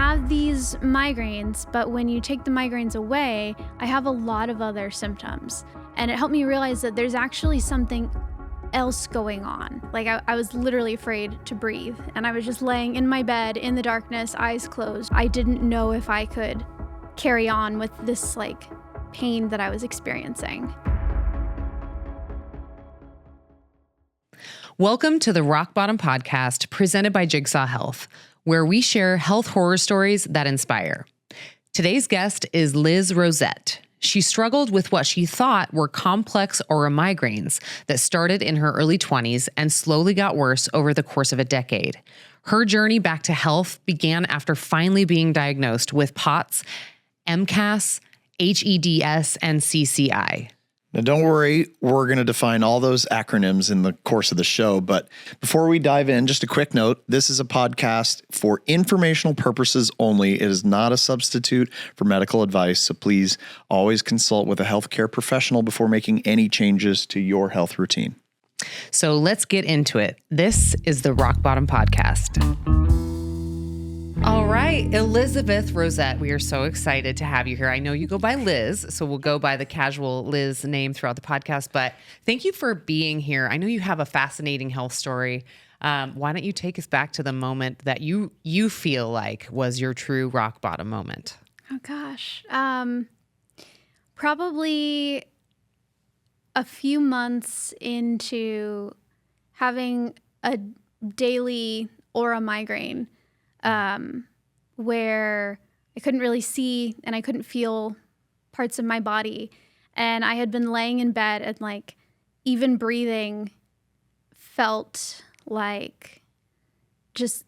have these migraines, but when you take the migraines away, I have a lot of other symptoms. And it helped me realize that there's actually something else going on. Like I was literally afraid to breathe, and I was just laying in my bed in the darkness, eyes closed. I didn't know if I could carry on with this like pain that I was experiencing. Welcome to the Rock Bottom Podcast presented by Jigsaw Health, where we share health horror stories that inspire. Today's guest is Liz Rozet. She struggled with what she thought were complex aura migraines that started in her early 20s and slowly got worse over the course of a decade. Her journey back to health began after finally being diagnosed with POTS, MCAS, hEDS, and CCI. Now, don't worry, we're going to define all those acronyms in the course of the show. But before we dive in, just a quick note. This is a podcast for informational purposes only. It is not a substitute for medical advice. So please always consult with a healthcare professional before making any changes to your health routine. So let's get into it. This is the Rock Bottom Podcast. All right, Elizabeth Rozet, we are so excited to have you here. I know you go by Liz, so we'll go by the casual Liz name throughout the podcast, but thank you for being here. I know you have a fascinating health story. Why don't you take us back to the moment that you feel like was your true rock bottom moment? Oh gosh. Probably a few months into having a daily aura migraine, where I couldn't really see and I couldn't feel parts of my body. And I had been laying in bed and like even breathing felt like just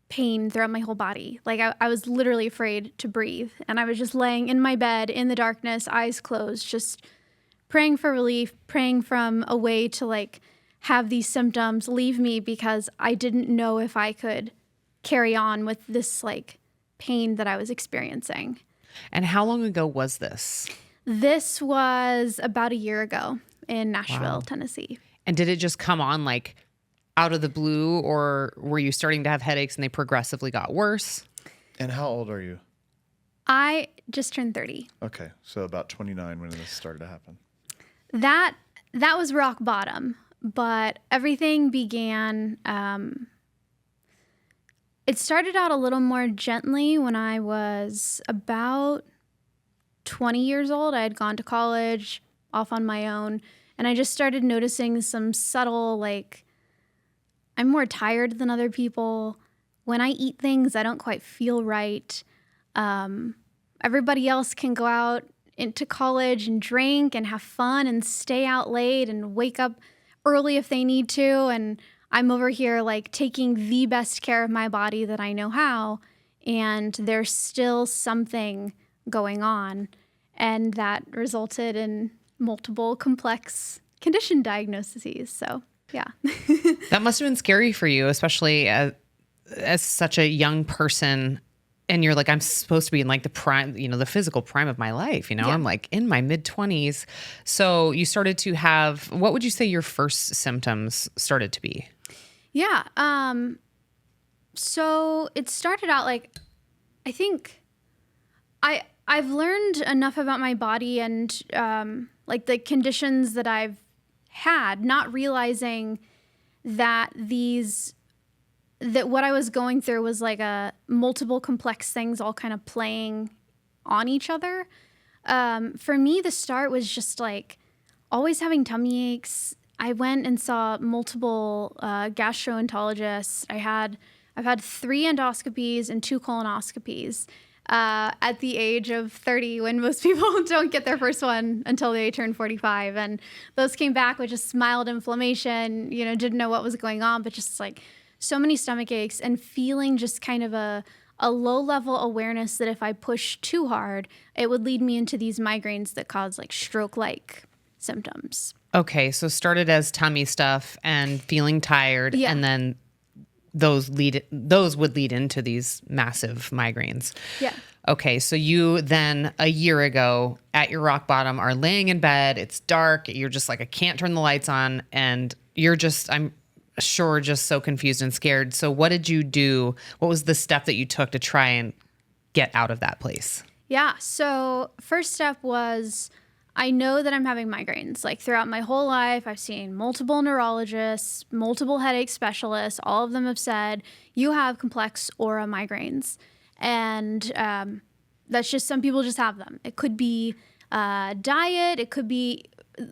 pain throughout my whole body. Like I was literally afraid to breathe. And I was just laying in my bed in the darkness, eyes closed, just praying for relief, praying from a way to like have these symptoms leave me, because I didn't know if I could carry on with this like pain that I was experiencing. And how long ago was this? This was about a year ago in Nashville, Tennessee. And did it just come on like out of the blue, or were you starting to have headaches and they progressively got worse? And how old are you? I just turned 30. Okay, so about 29 when this started to happen. That was rock bottom, but everything began. It started out a little more gently when I was about 20 years old. I had gone to college off on my own, and I just started noticing some subtle, like, I'm more tired than other people. When I eat things, I don't quite feel right. Everybody else can go out into college and drink and have fun and stay out late and wake up early if they need to, and I'm over here like taking the best care of my body that I know how, and there's still something going on. And that resulted in multiple complex condition diagnoses. So, yeah. That must have been scary for you, especially as such a young person. And you're like, I'm supposed to be in like the prime, the physical prime of my life. Yeah. I'm like in my mid-20s. So you started to have, what would you say your first symptoms started to be? Yeah. So it started out like, I think I've learned enough about my body and like the conditions that I've had, not realizing that what I was going through was like a multiple complex things all kind of playing on each other. For me, the start was just like always having tummy aches. I went and saw multiple gastroenterologists. I've had 3 endoscopies and 2 colonoscopies at the age of 30, when most people don't get their first one until they turn 45. And those came back with just mild inflammation, didn't know what was going on, but just like so many stomach aches and feeling just kind of a low level awareness that if I push too hard, it would lead me into these migraines that cause like stroke-like symptoms. Okay, so started as tummy stuff and feeling tired, and then those would lead into these massive migraines. Yeah. Okay, so you then a year ago at your rock bottom are laying in bed, it's dark, you're just like, I can't turn the lights on, and you're just, I'm sure just so confused and scared. So what did you do? What was the step that you took to try and get out of that place? Yeah. So first step was, I know that I'm having migraines. Like throughout my whole life, I've seen multiple neurologists, multiple headache specialists. All of them have said, you have complex aura migraines. And that's just, some people just have them. It could be diet. It could be,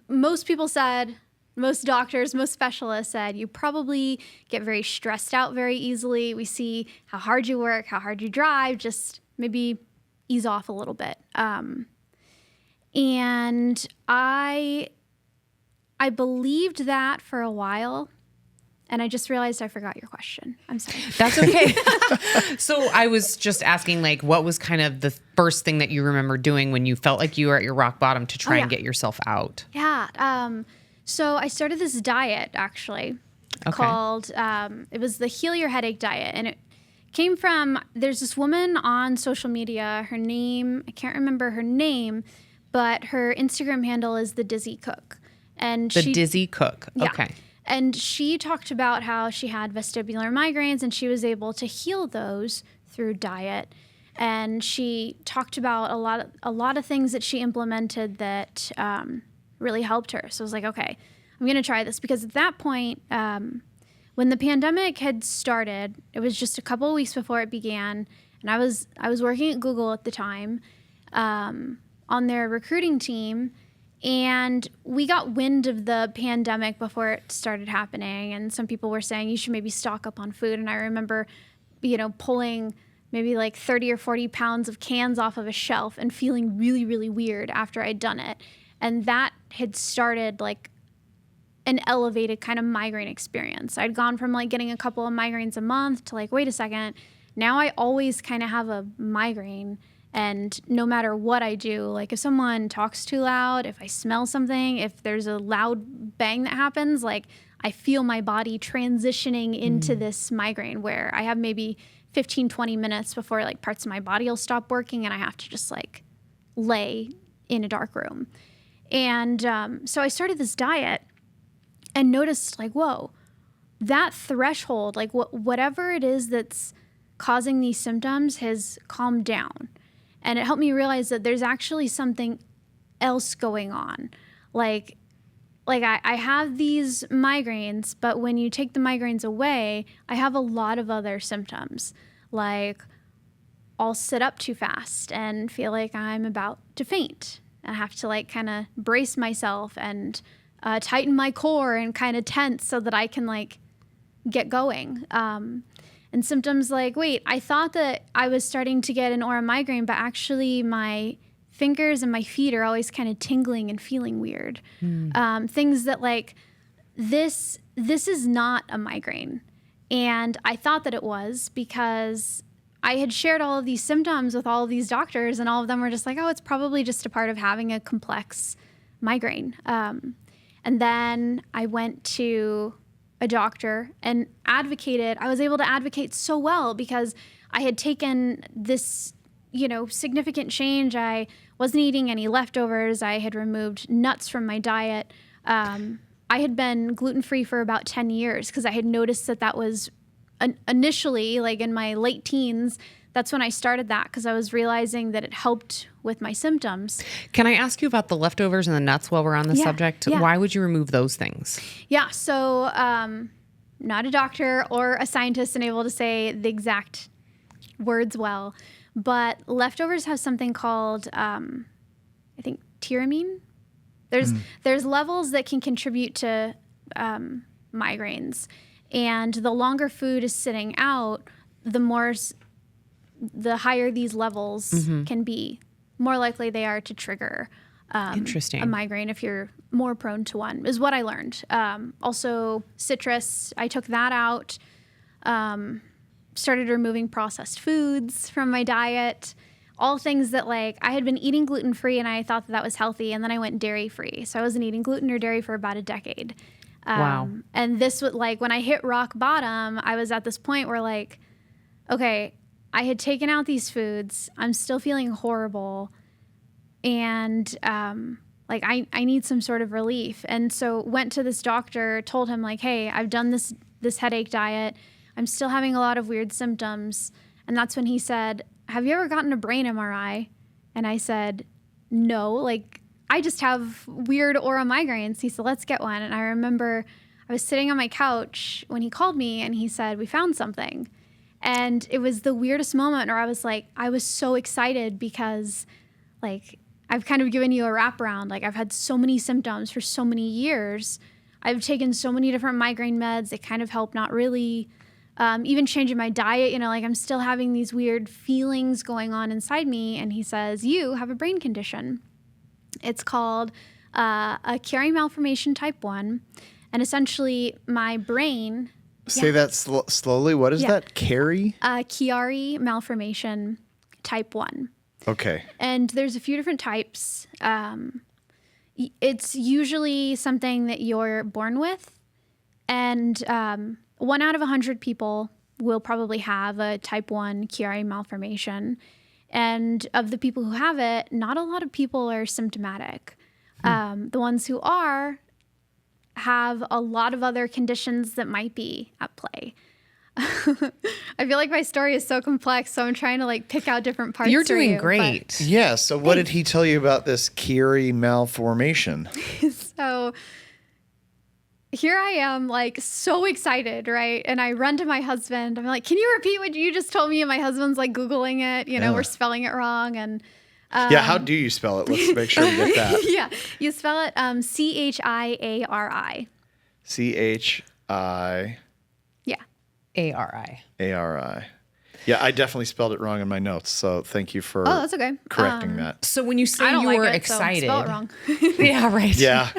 most people said, most doctors, most specialists said, you probably get very stressed out very easily. We see how hard you work, how hard you drive, just maybe ease off a little bit. And I believed that for a while, and I just realized I forgot your question. I'm sorry. That's okay. So I was just asking, like, what was kind of the first thing that you remember doing when you felt like you were at your rock bottom to try and get yourself out? Yeah. So I started this diet, actually, called, it was the Heal Your Headache diet. And it came from, there's this woman on social media, her name, I can't remember her name, but her Instagram handle is The Dizzy Cook. And Dizzy Cook. Yeah. Okay. And she talked about how she had vestibular migraines and she was able to heal those through diet. And she talked about a lot of things that she implemented that really helped her. So I was like, okay, I'm going to try this, because at that point, when the pandemic had started, it was just a couple of weeks before it began, and I was working at Google at the time on their recruiting team, and we got wind of the pandemic before it started happening, and some people were saying you should maybe stock up on food. And I remember, pulling maybe like 30 or 40 pounds of cans off of a shelf and feeling really, really weird after I'd done it. And that had started like an elevated kind of migraine experience. I'd gone from like getting a couple of migraines a month to like, wait a second, now I always kind of have a migraine. And no matter what I do, like if someone talks too loud, if I smell something, if there's a loud bang that happens, like I feel my body transitioning into this migraine where I have maybe 15, 20 minutes before like parts of my body will stop working and I have to just like lay in a dark room. And so I started this diet and noticed like, whoa, that threshold, like whatever it is that's causing these symptoms has calmed down. And it helped me realize that there's actually something else going on. Like I have these migraines, but when you take the migraines away, I have a lot of other symptoms. Like I'll sit up too fast and feel like I'm about to faint. I have to like kind of brace myself and tighten my core and kind of tense so that I can like get going. And symptoms like, wait, I thought that I was starting to get an aura migraine, but actually my fingers and my feet are always kind of tingling and feeling weird. Things that like, this is not a migraine. And I thought that it was because I had shared all of these symptoms with all of these doctors, and all of them were just like, oh, it's probably just a part of having a complex migraine. And then I went to a doctor and advocated. I was able to advocate so well because I had taken this, significant change. I wasn't eating any leftovers. I had removed nuts from my diet. I had been gluten-free for about 10 years because I had noticed that was initially, like in my late teens, that's when I started that because I was realizing that it helped with my symptoms. Can I ask you about the leftovers and the nuts while we're on the subject? Yeah. Why would you remove those things? Yeah, so not a doctor or a scientist and able to say the exact words well, but leftovers have something called, I think, tyramine. There's levels that can contribute to migraines. And the longer food is sitting out, the higher these levels can be. More likely they are to trigger a migraine if you're more prone to one, is what I learned. Also, citrus, I took that out. Started removing processed foods from my diet. All things that like I had been eating gluten-free and I thought that was healthy, and then I went dairy-free. So I wasn't eating gluten or dairy for about a decade. Wow. And this was like when I hit rock bottom, I was at this point where like, okay, I had taken out these foods. I'm still feeling horrible. And I need some sort of relief. And so went to this doctor, told him like, hey, I've done this this headache diet. I'm still having a lot of weird symptoms. And that's when he said, have you ever gotten a brain MRI? And I said, no, like I just have weird aura migraines. He said, let's get one. And I remember I was sitting on my couch when he called me and he said, we found something. And it was the weirdest moment where I was like, I was so excited because like I've kind of given you a wraparound. Like I've had so many symptoms for so many years. I've taken so many different migraine meds. They kind of help, not really. Even changing my diet, like I'm still having these weird feelings going on inside me. And he says, you have a brain condition. It's called a Chiari malformation type 1. And essentially my brain... Say that slowly. What is that? Chiari? Chiari malformation type 1. Okay. And there's a few different types. It's usually something that you're born with. And 1 out of 100 people will probably have a type 1 Chiari malformation. And of the people who have it, not a lot of people are symptomatic. The ones who are have a lot of other conditions that might be at play. I feel like my story is so complex, so I'm trying to like pick out different parts. You're doing great. Yeah. So what did he tell you about this Chiari malformation? So here I am, like so excited, right? And I run to my husband. I'm like, can you repeat what you just told me? And my husband's like Googling it, we're spelling it wrong. And how do you spell it? Let's make sure we get that. Yeah, you spell it Chiari. Chiari. Yeah. Ari. Yeah, I definitely spelled it wrong in my notes. So thank you for that's okay. correcting that. So when you say I don't you like were it, excited, so spell it wrong. Yeah, right. Yeah.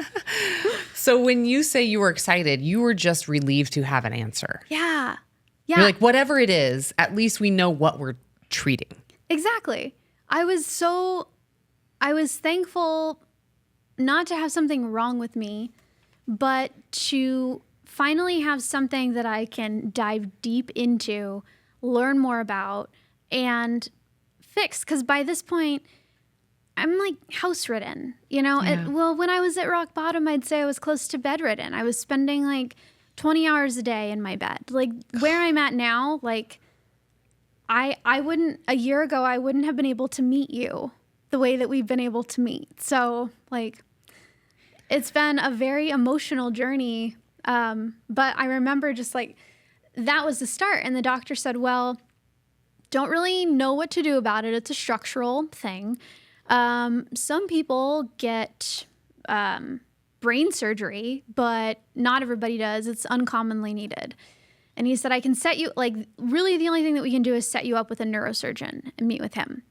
So when you say you were excited, you were just relieved to have an answer. Yeah. You're like, whatever it is, at least we know what we're treating. Exactly. I was thankful not to have something wrong with me, but to finally have something that I can dive deep into, learn more about, and fix. Because by this point, I'm like house ridden, Yeah. Well, when I was at rock bottom, I'd say I was close to bedridden. I was spending like 20 hours a day in my bed. Like where I'm at now, like I wouldn't, a year ago, I wouldn't have been able to meet you the way that we've been able to meet. So like, it's been a very emotional journey. But I remember just like, that was the start. And the doctor said, well, don't really know what to do about it. It's a structural thing. Some people get brain surgery, but not everybody does. It's uncommonly needed. And he said, I can set you, like, really the only thing that we can do is set you up with a neurosurgeon and meet with him.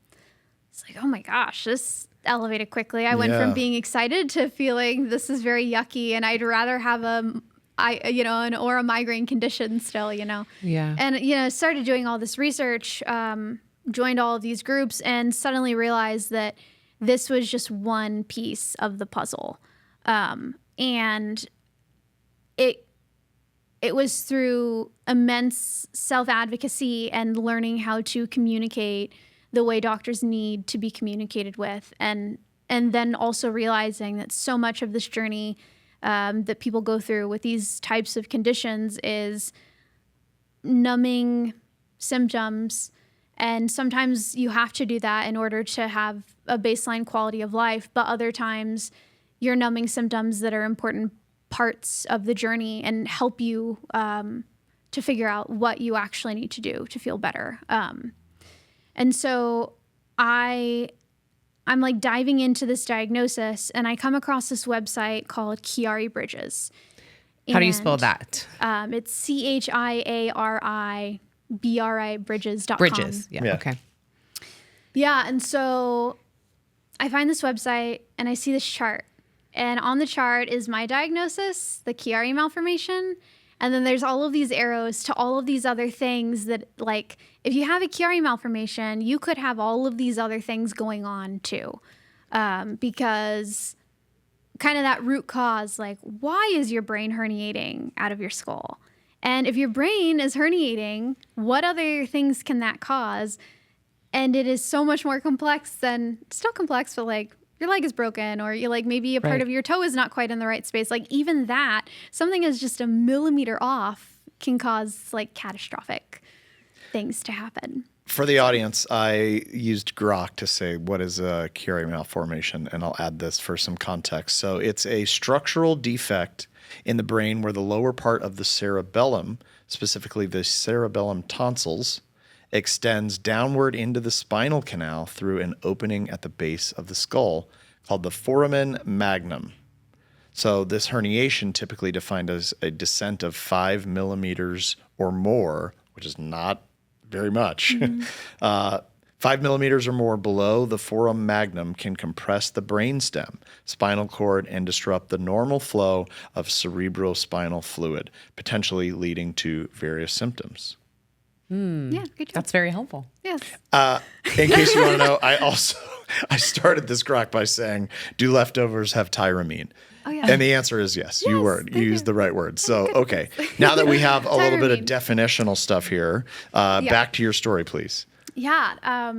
It's like, oh my gosh, this elevated quickly. I went from being excited to feeling this is very yucky and I'd rather have an aura migraine condition still, Yeah. And, started doing all this research, joined all of these groups and suddenly realized that this was just one piece of the puzzle. And it was through immense self-advocacy and learning how to communicate the way doctors need to be communicated with. And then also realizing that so much of this journey that people go through with these types of conditions is numbing symptoms. And sometimes you have to do that in order to have a baseline quality of life. But other times you're numbing symptoms that are important parts of the journey and help you to figure out what you actually need to do to feel better. And so I'm like diving into this diagnosis and I come across this website called Chiari Bridges. How do you spell that? It's CHIARI Bridges.com. Bridges. Yeah. Okay. Yeah. And so I find this website and I see this chart. And on the chart is my diagnosis, the Chiari malformation. And then there's all of these arrows to all of these other things that, like, if you have a Chiari malformation, you could have all of these other things going on too. Because kind of that root cause, like, why is your brain herniating out of your skull? And if your brain is herniating, what other things can that cause? And it is so much more complex than, still complex, but like, your leg is broken or you like maybe a part of your toe is not quite in the right space. Like even that, something is just a millimeter off can cause like catastrophic things to happen. For the audience, I used grok to say what is a Chiari malformation, and I'll add this for some context. So it's a structural defect in the brain where the lower part of the cerebellum, specifically the cerebellum tonsils, extends downward into the spinal canal through an opening at the base of the skull called the foramen magnum. So this herniation, typically defined as a descent of 5 millimeters or more, which is not very much, 5 millimeters or more below the foramen magnum, can compress the brainstem, spinal cord, and disrupt the normal flow of cerebrospinal fluid, potentially leading to various symptoms. Yeah, good job. That's very helpful. Yes. In case you want to know, I started this grok by saying, do leftovers have tyramine? Oh, yeah. And the answer is yes. You used the right word. So, okay. Now that we have a little bit of definitional stuff here, back to your story, please. Yeah.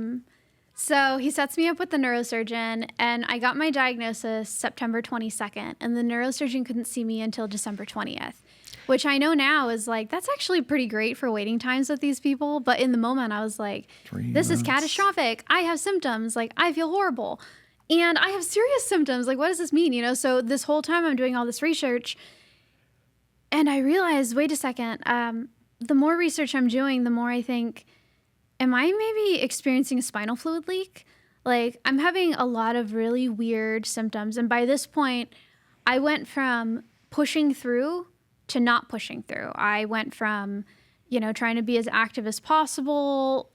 So he sets me up with the neurosurgeon, and I got my diagnosis September 22nd, and the neurosurgeon couldn't see me until December 20th, which I know now is like, that's actually pretty great for waiting times with these people. But in the moment, I was like, this is catastrophic. I have symptoms. Like, I feel horrible. And I have serious symptoms. Like, what does this mean? You know, so this whole time I'm doing all this research, and I realized, wait a second, the more research I'm doing, the more I think, am I maybe experiencing a spinal fluid leak? Like, I'm having a lot of really weird symptoms. And by this point, I went from pushing through to not pushing through. I went from, you know, trying to be as active as possible,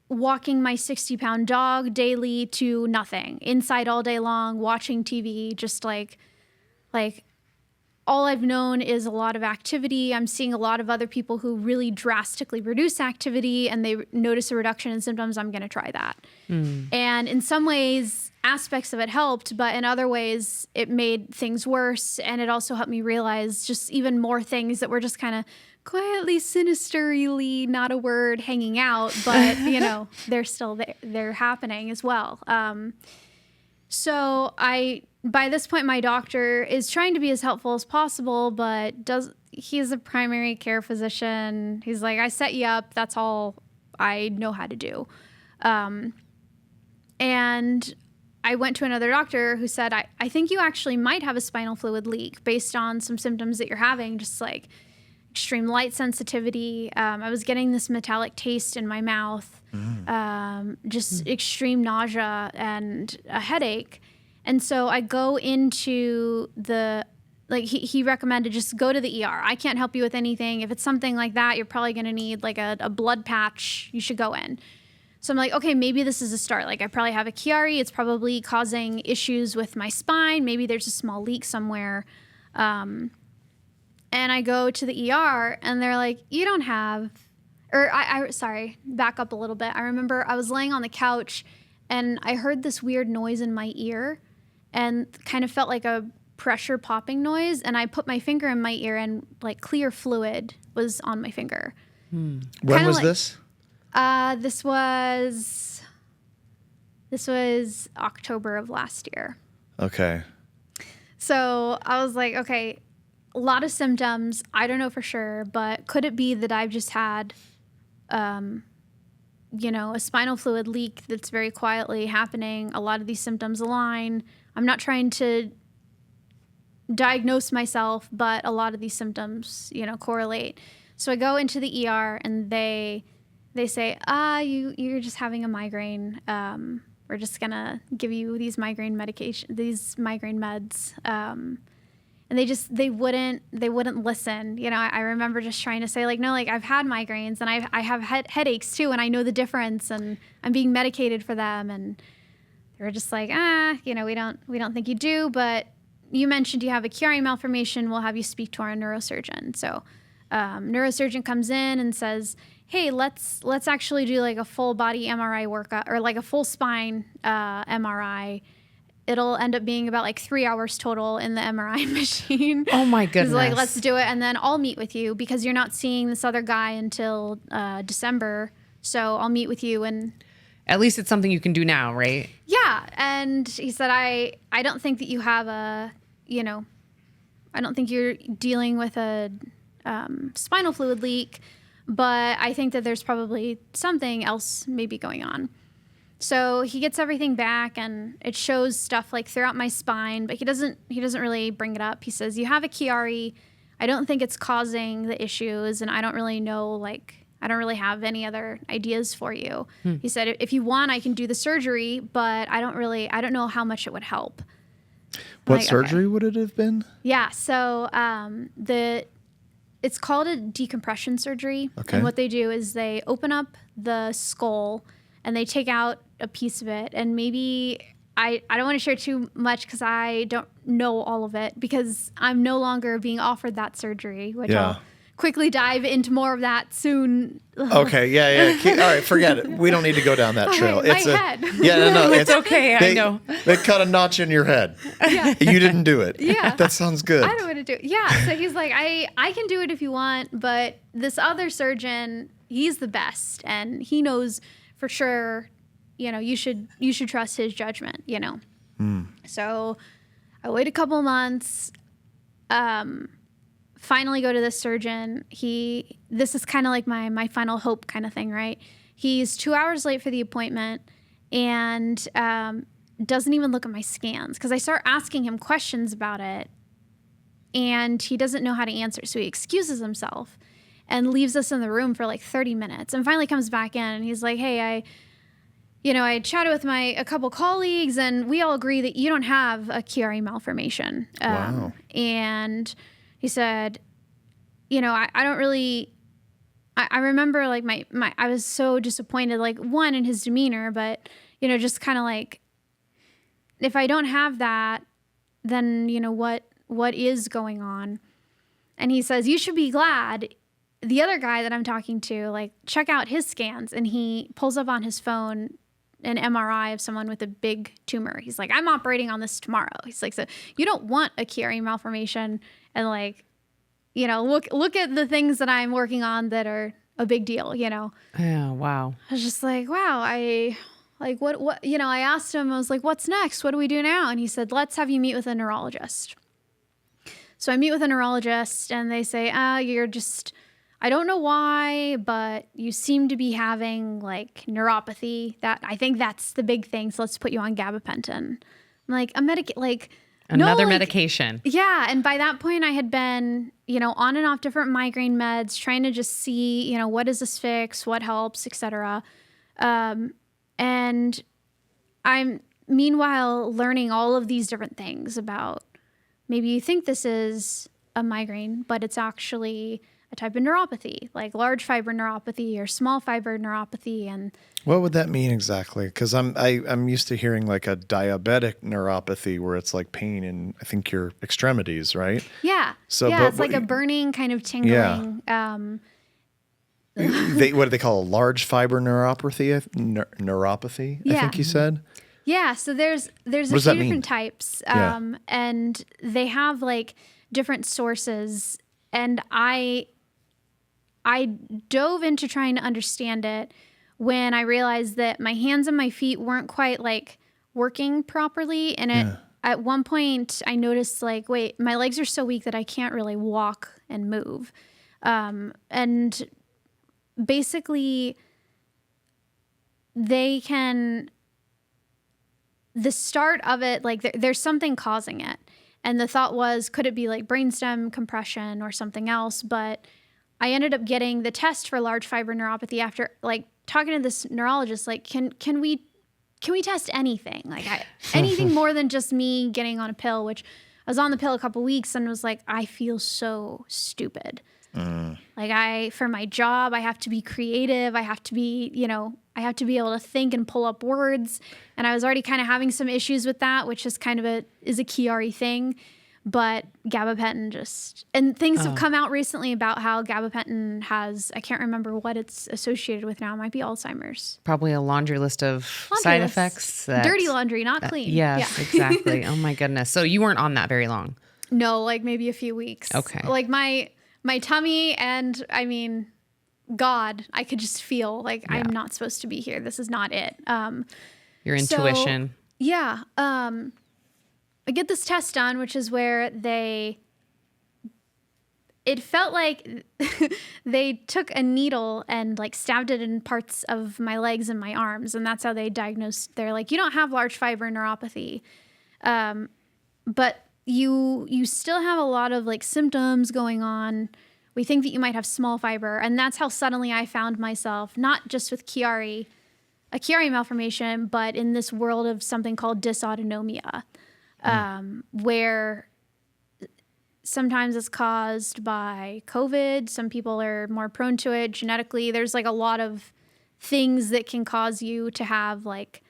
walking my 60-pound dog daily, to nothing. Inside all day long, watching TV, just like all I've known is a lot of activity. I'm seeing a lot of other people who really drastically reduce activity and they notice a reduction in symptoms. I'm going to try that. And in some ways, aspects of it helped, but in other ways, it made things worse. And it also helped me realize just even more things that were just kind of quietly, sinisterly, not a word, hanging out, but, you know, they're still there. They're happening as well. So by this point, my doctor is trying to be as helpful as possible, but he's a primary care physician. He's like, I set you up. That's all I know how to do. And I went to another doctor who said, I think you actually might have a spinal fluid leak based on some symptoms that you're having, just like extreme light sensitivity. I was getting this metallic taste in my mouth, just extreme nausea and a headache. And so I go into he recommended just go to the ER. I can't help you with anything. If it's something like that, you're probably going to need like a blood patch. You should go in. So I'm like, okay, maybe this is a start. Like, I probably have a Chiari. It's probably causing issues with my spine. Maybe there's a small leak somewhere. And I go to the ER, and they're like, you don't have, sorry, back up a little bit. I remember I was laying on the couch, and I heard this weird noise in my ear, and kind of felt like a pressure popping noise. And I put my finger in my ear, and like clear fluid was on my finger. When was this? This was October of last year. Okay. So I was like, okay, a lot of symptoms. I don't know for sure, but could it be that I've just had, a spinal fluid leak that's very quietly happening? A lot of these symptoms align. I'm not trying to diagnose myself, but a lot of these symptoms, correlate. So I go into the ER, and they say, you're just having a migraine. We're just gonna give you these migraine meds. And they wouldn't listen. I remember just trying to say no, I've had migraines, and I have headaches too, and I know the difference, and I'm being medicated for them. And they were just like, we don't think you do, but you mentioned you have a Chiari malformation. We'll have you speak to our neurosurgeon. So neurosurgeon comes in and says, hey, let's actually do like a full body MRI workup, or like a full spine MRI. It'll end up being about 3 hours total in the MRI machine. Oh my goodness. He's like, let's do it. And then I'll meet with you because you're not seeing this other guy until December. So I'll meet with you. And at least it's something you can do now, right? Yeah. And he said, I don't think that you have I don't think you're dealing with a spinal fluid leak, but I think that there's probably something else maybe going on. So he gets everything back, and it shows stuff like throughout my spine, but he doesn't really bring it up. He says, you have a Chiari. I don't think it's causing the issues, and I don't really know, like, I don't really have any other ideas for you. He said, if you want, I can do the surgery, but I don't know how much it would help. What surgery would it have been? Yeah. So it's called a decompression surgery. Okay. And what they do is they open up the skull and they take out a piece of it. And maybe I don't want to share too much because I don't know all of it, because I'm no longer being offered that surgery, which I'll quickly dive into more of that soon. Okay, yeah. All right, forget it. We don't need to go down that trail. My head. Yeah, no, It's okay. I know. They cut a notch in your head. Yeah. You didn't do it. Yeah. That sounds good. I don't want to do it. Yeah. So he's like, I can do it if you want, but this other surgeon, he's the best, and he knows for sure, you should trust his judgment, So I wait a couple months, finally go to this surgeon. This is kind of like my final hope kind of thing, right? He's 2 hours late for the appointment, and doesn't even look at my scans, because I start asking him questions about it, and he doesn't know how to answer. So he excuses himself and leaves us in the room for like 30 minutes, and finally comes back in, and he's like, hey, I chatted with a couple colleagues, and we all agree that you don't have a Chiari malformation. Wow. And he said, I don't really, I remember like I was so disappointed, like, one, in his demeanor, but, just kind of like, if I don't have that, then, what is going on? And he says, you should be glad. The other guy that I'm talking to, like, check out his scans. And he pulls up on his phone an MRI of someone with a big tumor. He's like, I'm operating on this tomorrow. He's like, so you don't want a Chiari malformation, and like, look at the things that I'm working on that are a big deal, Yeah, wow. I was just like, wow, I asked him, I was like, what's next? What do we do now? And he said, let's have you meet with a neurologist. So I meet with a neurologist, and they say, I don't know why, but you seem to be having like neuropathy. I think that's the big thing. So let's put you on gabapentin. I'm like, Another medication. Yeah. And by that point I had been, on and off different migraine meds, trying to just see, what does this fix? What helps, etc. And I'm meanwhile learning all of these different things about, maybe you think this is a migraine, but it's actually a type of neuropathy, like large fiber neuropathy or small fiber neuropathy. And what would that mean exactly? Because I'm used to hearing like a diabetic neuropathy, where it's like pain in, I think, your extremities, right? Yeah. So it's like a burning kind of tingling. Yeah. What do they call a large fiber neuropathy? Neuropathy, I think you said. Yeah. So there's a few different types, and they have like different sources. And I dove into trying to understand it when I realized that my hands and my feet weren't quite like working properly. And at one point I noticed, like, wait, my legs are so weak that I can't really walk and move. And basically the start of it, like there's something causing it. And the thought was, could it be like brainstem compression or something else? But I ended up getting the test for large fiber neuropathy after like talking to this neurologist. Like, can we test anything? Like anything more than just me getting on a pill, which I was on the pill a couple weeks and was like, I feel so stupid. Like for my job, I have to be creative. I have to be, I have to be able to think and pull up words. And I was already kind of having some issues with that, which is kind of is a Chiari thing. But gabapentin and things have come out recently about how gabapentin has, I can't remember what it's associated with now. It might be Alzheimer's. Probably a laundry list of side effects. Dirty laundry, not clean. Yes, yeah. Exactly. Oh my goodness. So you weren't on that very long? No, like maybe a few weeks. Okay. Like my tummy, and I mean, God, I could just feel like I'm not supposed to be here. This is not it. Your intuition. So, I get this test done, which is where they it felt like they took a needle and like stabbed it in parts of my legs and my arms. And that's how they diagnosed. They're like, you don't have large fiber neuropathy. But you still have a lot of like symptoms going on. We think that you might have small fiber. And that's how suddenly I found myself, not just with Chiari, a Chiari malformation, but in this world of something called dysautonomia, where sometimes it's caused by COVID. Some people are more prone to it genetically. There's like a lot of things that can cause you to have like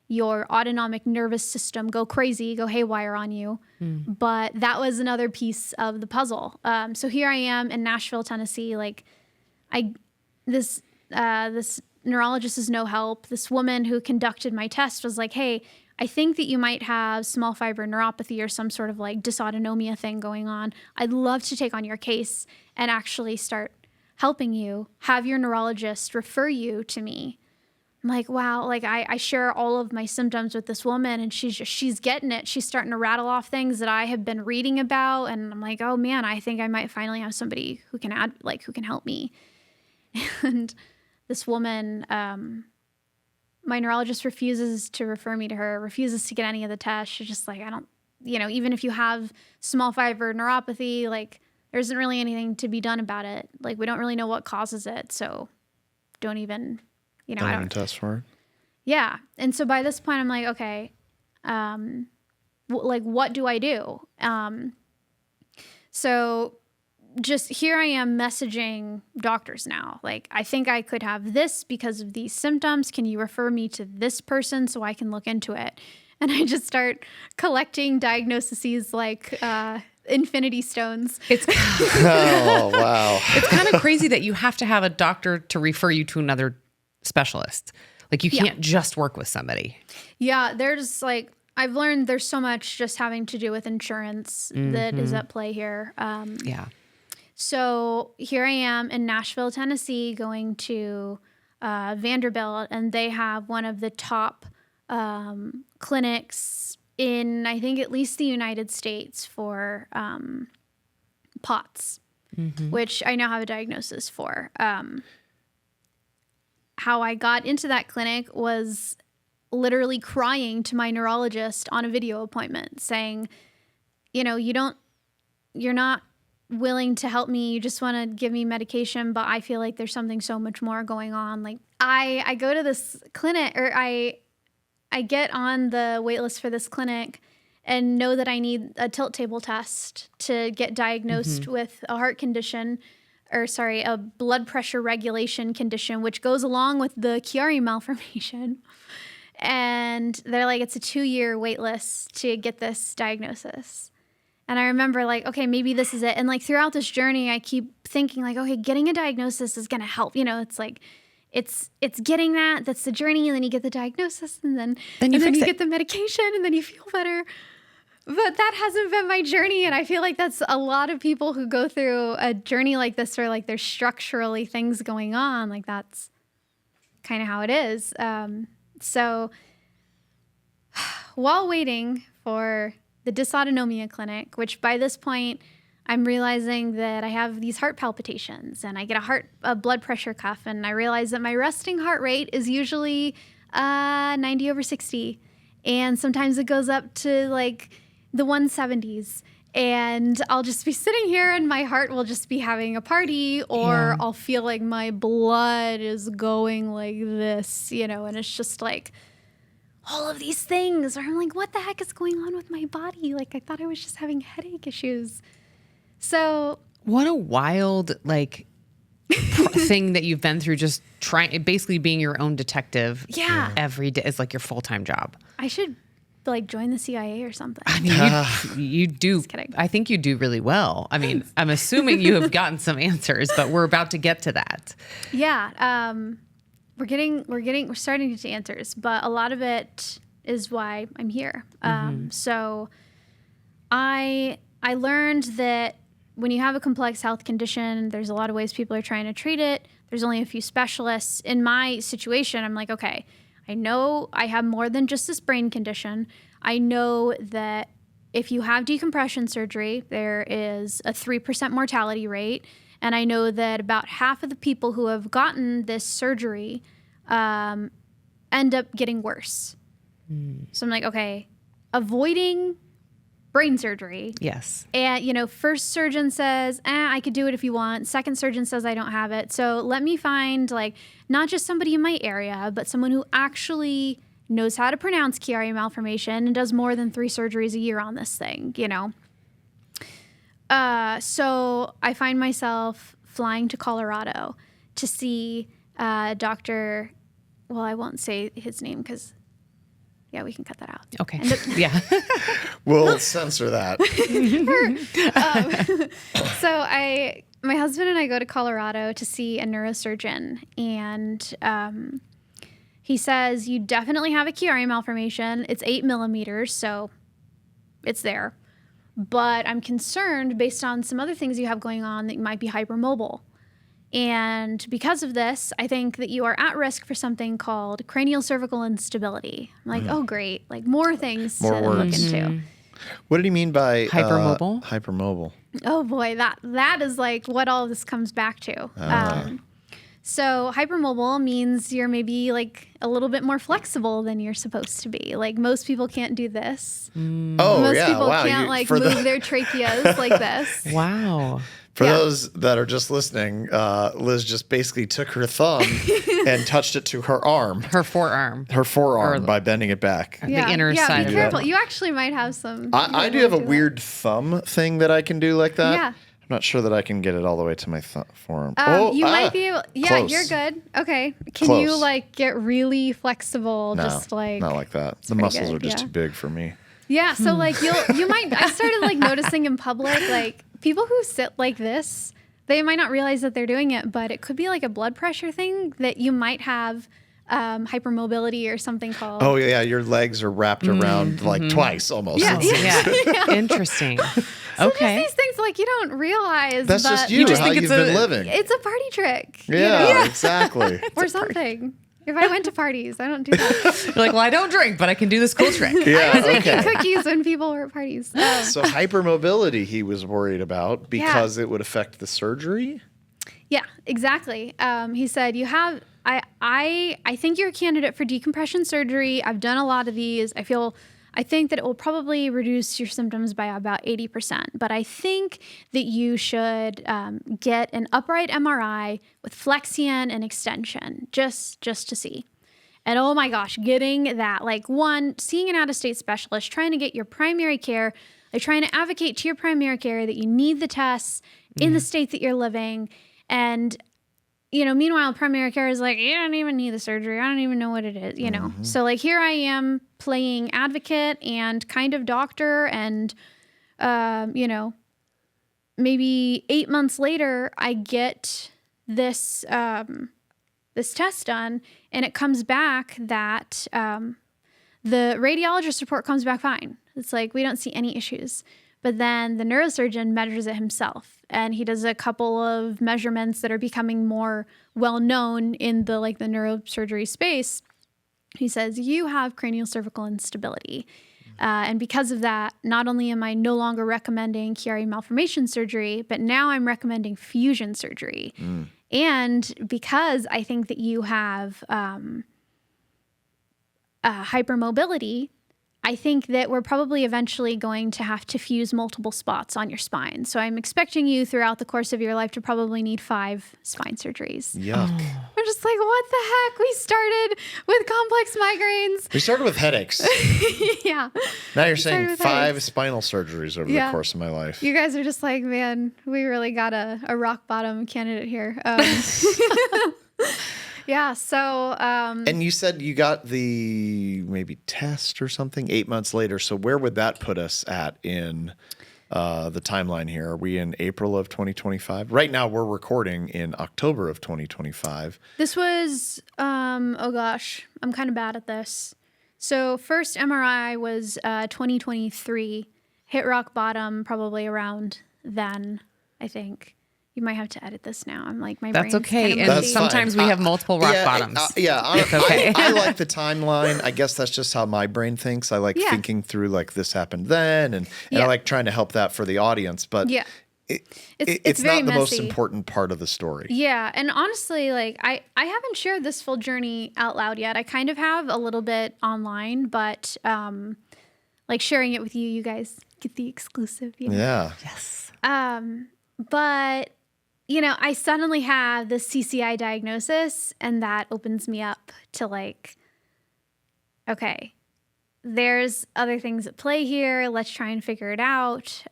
your autonomic nervous system go crazy, go haywire on you. But that was another piece of the puzzle. So here I am in Nashville, Tennessee. Like this neurologist is no help. This woman who conducted my test was like, hey, I think that you might have small fiber neuropathy or some sort of like dysautonomia thing going on. I'd love to take on your case and actually start helping you. Have your neurologist refer you to me. I'm like, wow, like I share all of my symptoms with this woman and she's getting it. She's starting to rattle off things that I have been reading about. And I'm like, oh man, I think I might finally have somebody who can who can help me. And this woman, my neurologist refuses to refer me to her, refuses to get any of the tests. She's just like, I don't, even if you have small fiber neuropathy, like there isn't really anything to be done about it. Like we don't really know what causes it. So don't even, I don't test for it. Yeah. And so by this point I'm like, okay, what do I do? So just here I am messaging doctors now. Like, I think I could have this because of these symptoms. Can you refer me to this person so I can look into it? And I just start collecting diagnoses like infinity stones. Oh, wow. It's kind of crazy that you have to have a doctor to refer you to another specialist. Like you can't just work with somebody. Yeah, there's like, I've learned there's so much just having to do with insurance that is at play here. So here I am in Nashville, Tennessee, going to Vanderbilt, and they have one of the top clinics in, I think, at least the United States for POTS, which I now have a diagnosis for. How I got into that clinic was literally crying to my neurologist on a video appointment saying, you're not willing to help me. You just want to give me medication, but I feel like there's something so much more going on. Like I go to this clinic, or I get on the wait list for this clinic and know that I need a tilt table test to get diagnosed with a heart condition, a blood pressure regulation condition, which goes along with the Chiari malformation. And they're like, it's a 2-year wait list to get this diagnosis. And I remember like, okay, maybe this is it. And like throughout this journey, I keep thinking like, okay, getting a diagnosis is going to help. It's like, it's getting that's the journey. And then you get the diagnosis and then you get the medication and then you feel better. But that hasn't been my journey. And I feel like that's a lot of people who go through a journey like this, where like there's structurally things going on. Like that's kind of how it is. So while waiting for the dysautonomia clinic, which by this point I'm realizing that I have these heart palpitations and I get a blood pressure cuff, and I realize that my resting heart rate is usually 90/60, and sometimes it goes up to like the 170s, and I'll just be sitting here and my heart will just be having a party, or I'll feel like my blood is going like this, and it's just like all of these things. Or I'm like, what the heck is going on with my body? Like, I thought I was just having headache issues. So what a wild, thing that you've been through, just basically being your own detective. Yeah. Every day is like your full-time job. I should join the CIA or something. I mean, you do. Just kidding. I think you do really well. I mean, I'm assuming you have gotten some answers, but we're about to get to that. Yeah. We're starting to get to answers, but a lot of it is why I'm here. So I learned that when you have a complex health condition, there's a lot of ways people are trying to treat it. There's only a few specialists. In my situation, I'm like, okay, I know I have more than just this brain condition. I know that if you have decompression surgery, there is a 3% mortality rate. And I know that about half of the people who have gotten this surgery end up getting worse. So I'm like, okay, avoiding brain surgery. Yes. And, first surgeon says, I could do it if you want. Second surgeon says I don't have it. So let me find, not just somebody in my area, but someone who actually knows how to pronounce Chiari malformation and does more than 3 surgeries a year on this thing, So I find myself flying to Colorado to see Dr. Well, I won't say his name because, we can cut that out. Okay. Yeah. We'll censor that. So my husband and I go to Colorado to see a neurosurgeon, and he says, you definitely have a Chiari malformation. It's 8 millimeters, so it's there. But I'm concerned based on some other things you have going on that you might be hypermobile. And because of this, I think that you are at risk for something called cranial cervical instability. I'm like, oh, great. More things to look into. What did he mean by hypermobile? Hypermobile. Oh, boy. That is what all this comes back to. So hypermobile means you're maybe a little bit more flexible than you're supposed to be. Most people can't do this. Most people can't move their tracheas like this. Wow. For those that are just listening, Liz just basically took her thumb and touched it to her arm. Her forearm. Her forearm by bending it back. The inner side. Be careful. You actually might have some. I do have a weird thumb thing that I can do like that. Yeah. I'm not sure that I can get it all the way to my forearm. You might be able. Yeah, close. You're good. Okay. Can Close. you get really flexible? No, just not like that. The pretty muscles good, are just too big for me. Yeah. So you might. I started noticing in public people who sit like this. They might not realize that they're doing it, but it could be a blood pressure thing that you might have hypermobility or something called. Oh, yeah. Your legs are wrapped around twice almost. Yeah. Interesting. So Okay. these things you don't realize. That's but just you, just how think you've it's been living. It's a party trick. Yeah, exactly. Or something. If I went to parties, I don't do that. You're like, well, I don't drink, but I can do this cool trick. Yeah, I was making cookies when people were at parties. So hypermobility he was worried about because it would affect the surgery? Yeah, exactly. He said, I think you're a candidate for decompression surgery. I've done a lot of these. I think that it will probably reduce your symptoms by about 80%. But I think that you should get an upright MRI with flexion and extension just to see. And oh my gosh, getting that, seeing an out-of-state specialist, trying to get your primary care, trying to advocate to your primary care that you need the tests in the state that you're living. And, meanwhile, primary care is you don't even need the surgery. I don't even know what it is, So, here I am playing advocate and kind of doctor. And, maybe 8 months later, I get this this test done, and it comes back that the radiologist report comes back fine. It's we don't see any issues. But then the neurosurgeon measures it himself, and he does a couple of measurements that are becoming more well-known in the the neurosurgery space. He says, you have cranial cervical instability. And because of that, not only am I no longer recommending Chiari malformation surgery, but now I'm recommending fusion surgery. And because I think that you have hypermobility, I think that we're probably eventually going to have to fuse multiple spots on your spine. So I'm expecting you throughout the course of your life to probably need 5 spine surgeries. Yuck. I'm just what the heck? We started with complex migraines. We started with headaches. Yeah. Now you're saying with 5 headaches. Spinal surgeries over the course of my life. You guys are just man, we really got a rock bottom candidate here. Yeah, so... and you said you got the maybe test or something 8 months later. So where would that put us at in the timeline here? Are we in April of 2025? Right now we're recording in October of 2025. This was... oh gosh, I'm kind of bad at this. So first MRI was 2023. Hit rock bottom probably around then, I think. You might have to edit this now. I'm like, my That's brain's okay. kind of And mushy. sometimes we have multiple rock bottoms. It's okay. I like the timeline. I guess that's just how my brain thinks. I like thinking through like this happened then, and I like trying to help that for the audience. But it's very not the most messy. important part of the story. Yeah, and honestly, like I haven't shared this full journey out loud yet. I kind of have a little bit online, but like sharing it with you, you guys get the exclusive. You know? Yeah. Yes. But you know, I suddenly have this CCI diagnosis, and that opens me up to like, okay, there's other things at play here. Let's try and figure it out.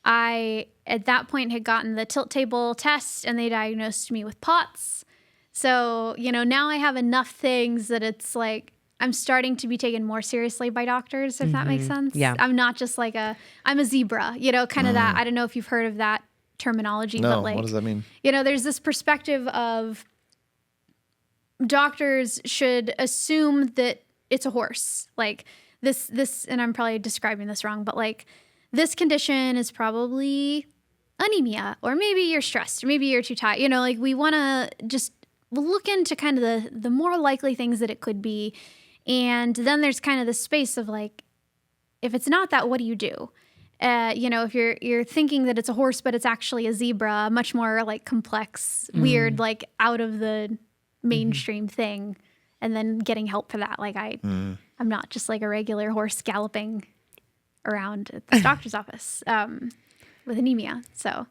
I, at that point, had gotten the tilt table test, and they diagnosed me with POTS. So, you know, now I have enough things that it's like I'm starting to be taken more seriously by doctors, if that makes sense. Yeah. I'm not just like I'm a zebra, you know, kind of that. I don't know if you've heard of that terminology, No, but like, what does that mean? you know, there's this perspective of doctors should assume that it's a horse. Like this, and I'm probably describing this wrong, but like this condition is probably anemia, or maybe you're stressed, or maybe you're too tired. You know, like we want to just look into kind of the more likely things that it could be. And then there's kind of the space of like, if it's not that, what do you do? You know, if you're thinking that it's a horse, but it's actually a zebra, much more like complex, weird, like out of the mainstream thing, and then getting help for that. Like I'm not just like a regular horse galloping around at the doctor's office with anemia. So,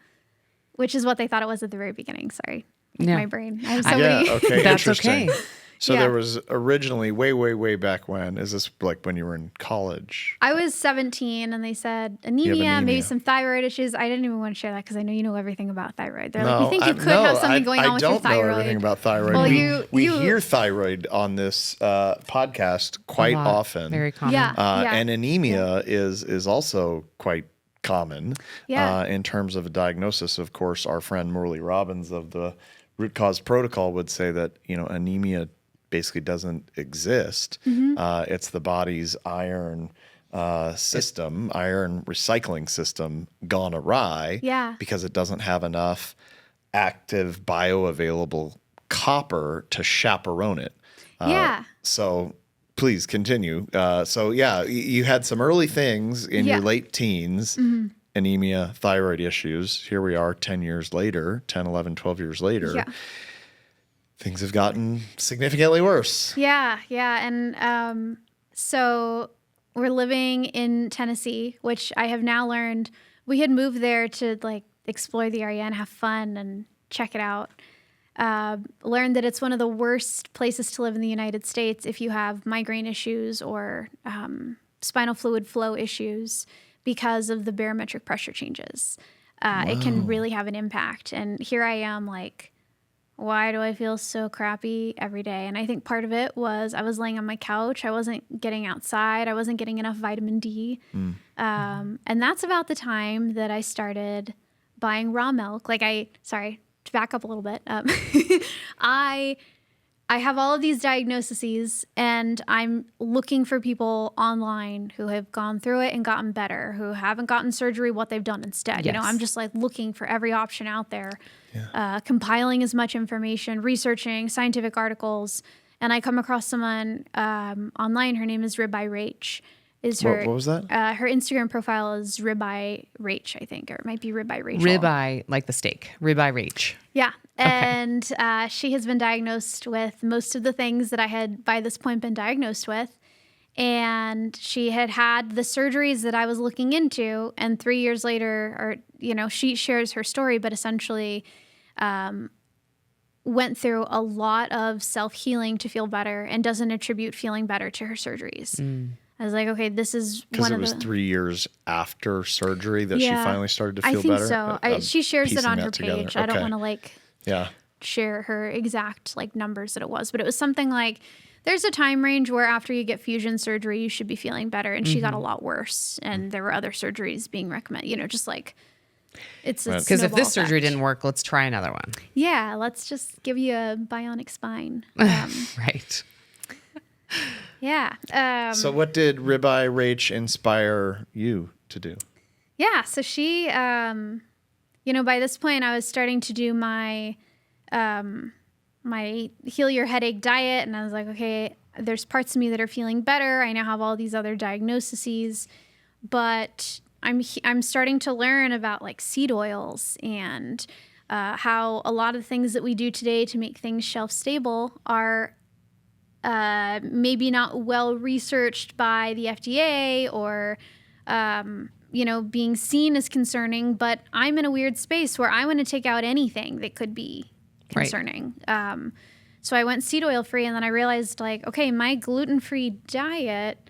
which is what they thought it was at the very beginning. Sorry, my brain. I have so many. Okay, That's interesting. okay. So Yeah. there was originally way back when. Is this like when you were in college? I was 17, and they said anemia, maybe some thyroid issues. I didn't even want to share that because I know you know everything about thyroid. They're like, we think you could have something going on with your I don't know thyroid. everything about thyroid. Well, we hear thyroid on this podcast quite often. Very common. Yeah. And anemia is also quite common in terms of a diagnosis. Of course, our friend Morley Robbins of the Root Cause Protocol would say that, you know, anemia basically doesn't exist. It's the body's iron system, iron recycling system gone awry because it doesn't have enough active bioavailable copper to chaperone it. So please continue. So you had some early things in your late teens, anemia, thyroid issues. Here we are 10 years later, 10, 11, 12 years later. Yeah. Things have gotten significantly worse. Yeah. And so we're living in Tennessee, which I have now learned we had moved there to like explore the area and have fun and check it out. Learned that it's one of the worst places to live in the United States if you have migraine issues or spinal fluid flow issues because of the barometric pressure changes. It can really have an impact. And here I am like, why do I feel so crappy every day? And I think part of it was I was laying on my couch. I wasn't getting outside. I wasn't getting enough vitamin D. And that's about the time that I started buying raw milk. Sorry, to back up a little bit. I have all of these diagnoses, and I'm looking for people online who have gone through it and gotten better, who haven't gotten surgery, what they've done instead. You know, I'm just like looking for every option out there, compiling as much information, researching scientific articles. And I come across someone online. Her name is Ribeye Rach. What was that? Her Instagram profile is Ribeye Rach, I think, or it might be Ribeye Rachel. Ribeye, like the steak. Ribeye Rach. Yeah. And she has been diagnosed with most of the things that I had by this point been diagnosed with. And she had had the surgeries that I was looking into. And 3 years later, she shares her story, but essentially went through a lot of self-healing to feel better and doesn't attribute feeling better to her surgeries. I was like, okay, this is one of the... Because it was 3 years after surgery that she finally started to feel better? I think so. She shares it on her page. Okay. I don't want to share her exact numbers that it was, but it was something like there's a time range where after you get fusion surgery, you should be feeling better. And she got a lot worse. And there were other surgeries being recommended, just like it's a because if this snowball surgery effect. didn't work, let's try another one. Yeah, let's just give you a bionic spine. Right. Yeah. So what did Ribeye Rach inspire you to do? Yeah. So she, by this point I was starting to do my heal your headache diet, and I was like, okay, there's parts of me that are feeling better. I now have all these other diagnoses, but I'm starting to learn about like seed oils and how a lot of the things that we do today to make things shelf stable are maybe not well researched by the FDA or being seen as concerning. But I'm in a weird space where I want to take out anything that could be concerning. Right. So I went seed oil free, and then I realized like, okay, my gluten-free diet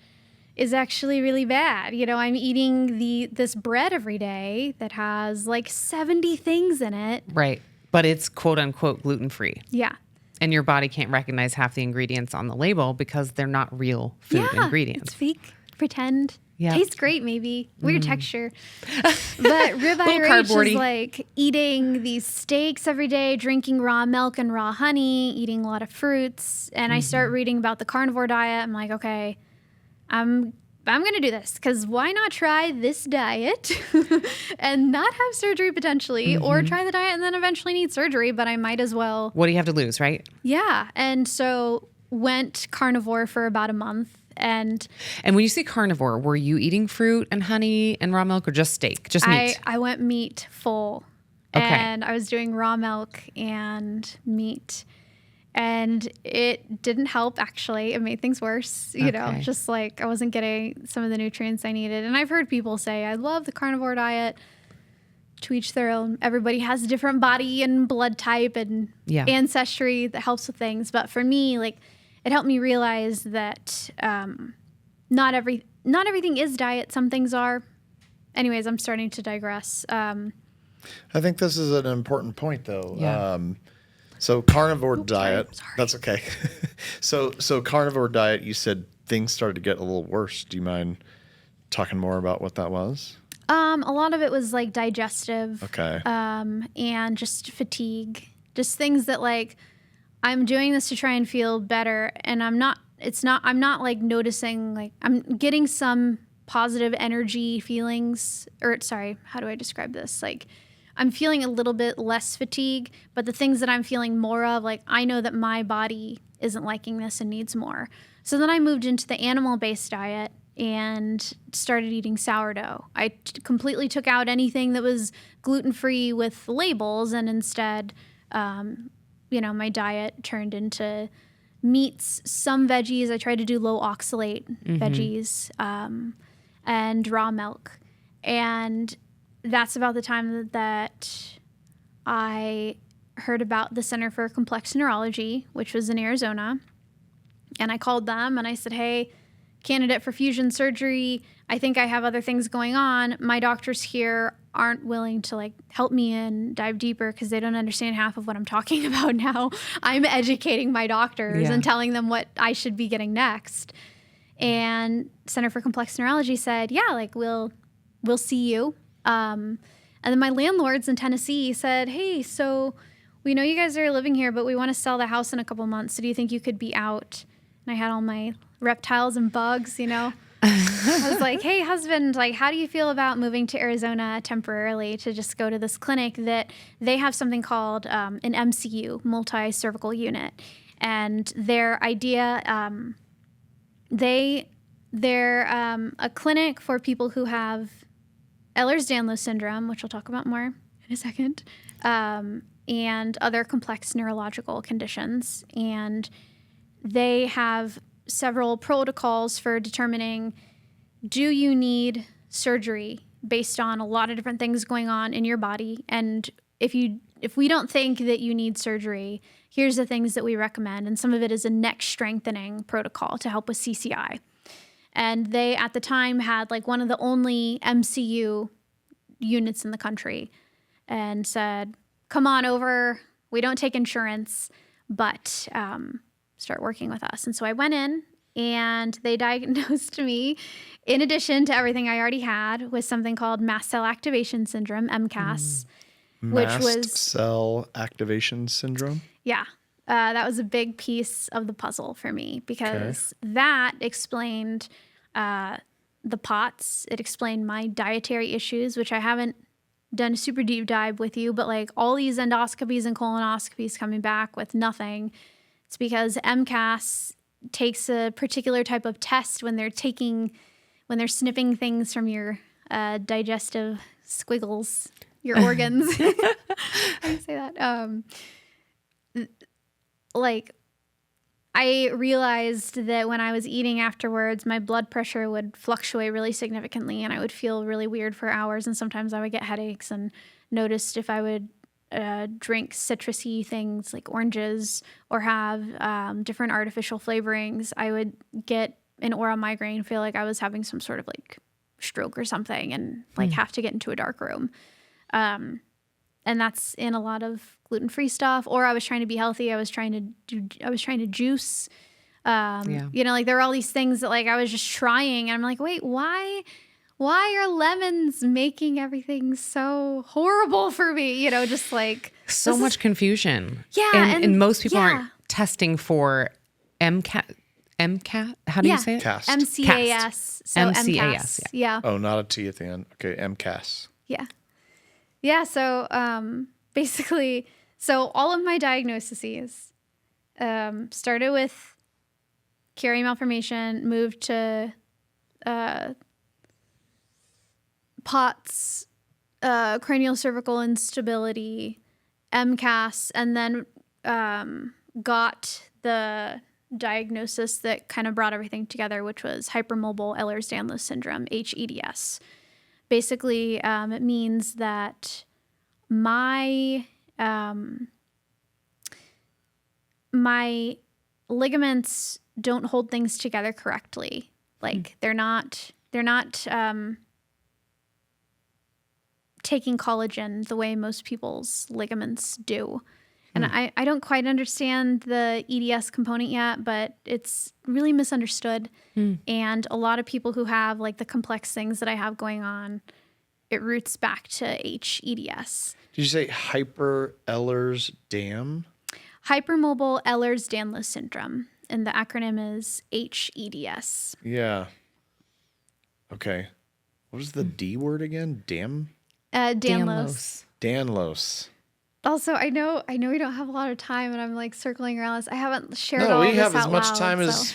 is actually really bad. I'm eating this bread every day that has like 70 things in it. Right. But it's quote unquote gluten-free. Yeah. And your body can't recognize half the ingredients on the label because they're not real food ingredients. It's fake, pretend. Yeah. Tastes great, maybe. Weird texture. But ribeye Rach is like eating these steaks every day, drinking raw milk and raw honey, eating a lot of fruits. And I start reading about the carnivore diet. I'm like, okay, I'm going to do this, because why not try this diet and not have surgery potentially, or try the diet and then eventually need surgery, but I might as well. What do you have to lose, right? Yeah. And so went carnivore for about a month. And when you say carnivore, were you eating fruit and honey and raw milk, or just steak, just meat? I went meat full. Okay. And I was doing raw milk and meat. And it didn't help, actually. It made things worse, just like I wasn't getting some of the nutrients I needed. And I've heard people say, I love the carnivore diet. To each their own. Everybody has a different body and blood type and ancestry that helps with things. But for me, like, it helped me realize that not everything is diet. Some things are. Anyways, I'm starting to digress. I think this is an important point, though. Yeah. So carnivore diet, sorry. That's okay. So carnivore diet, you said things started to get a little worse. Do you mind talking more about what that was? A lot of it was like digestive. Okay. And just fatigue, just things that like, I'm doing this to try and feel better, and I'm not like noticing, like I'm getting some positive energy feelings, or sorry, how do I describe this? Like, I'm feeling a little bit less fatigue, but the things that I'm feeling more of, like, I know that my body isn't liking this and needs more. So then I moved into the animal-based diet and started eating sourdough. I completely took out anything that was gluten-free with labels, and instead, my diet turned into meats, some veggies. I tried to do low oxalate veggies, and raw milk. And that's about the time that I heard about the Center for Complex Neurology, which was in Arizona. And I called them and I said, hey, candidate for fusion surgery. I think I have other things going on. My doctors here aren't willing to like help me and dive deeper because they don't understand half of what I'm talking about now. I'm educating my doctors and telling them what I should be getting next. And Center for Complex Neurology said, yeah, like we'll see you. And then my landlords in Tennessee said, hey, so we know you guys are living here, but we want to sell the house in a couple months. So do you think you could be out? And I had all my reptiles and bugs, I was like, hey, husband, like, how do you feel about moving to Arizona temporarily to just go to this clinic that they have something called an MCU, multi-cervical unit. And their idea, they're a clinic for people who have Ehlers-Danlos syndrome, which we'll talk about more in a second, and other complex neurological conditions. And they have several protocols for determining, do you need surgery based on a lot of different things going on in your body? And if we don't think that you need surgery, here's the things that we recommend. And some of it is a neck strengthening protocol to help with CCI. And they, at the time, had like one of the only MCU units in the country and said, come on over. We don't take insurance, but start working with us. And so I went in and they diagnosed me, in addition to everything I already had, with something called mast cell activation syndrome, MCAS. Mast cell activation syndrome? Yeah. That was a big piece of the puzzle for me because that explained the POTS. It explained my dietary issues, which I haven't done a super deep dive with you, but like all these endoscopies and colonoscopies coming back with nothing. It's because MCAS takes a particular type of test when they're snipping things from your digestive squiggles, your organs. How do you say that? Like, I realized that when I was eating afterwards, my blood pressure would fluctuate really significantly and I would feel really weird for hours. And sometimes I would get headaches, and noticed if I would drink citrusy things like oranges or have different artificial flavorings, I would get an aura migraine, feel like I was having some sort of like stroke or something, and like have to get into a dark room. And that's in a lot of gluten-free stuff. Or I was trying to be healthy. I was trying to juice. You know, like there were all these things that like I was just trying, and I'm like, wait, why are lemons making everything so horrible for me? You know, just like so much confusion. Yeah. And most people aren't testing for MCAS. How do you say it? Cast. MCAS. So MCAS. Yeah. Oh, not a T at the end. Okay, MCAS. Yeah. Yeah. So basically, so all of my diagnoses started with Chiari malformation, moved to POTS, cranial cervical instability, MCAS, and then got the diagnosis that kind of brought everything together, which was hypermobile Ehlers-Danlos syndrome, hEDS. Basically, it means that my ligaments don't hold things together correctly. Like they're not taking collagen the way most people's ligaments do. And I don't quite understand the EDS component yet, but it's really misunderstood. And a lot of people who have like the complex things that I have going on, it roots back to hEDS. Did you say Hypermobile Ehlers-Danlos syndrome, and the acronym is hEDS. Yeah. Okay. What was the D word again? Danlos. Danlos. Also, I know we don't have a lot of time, and I'm like circling around this. I haven't shared all No, this we have out as much loud, time so. as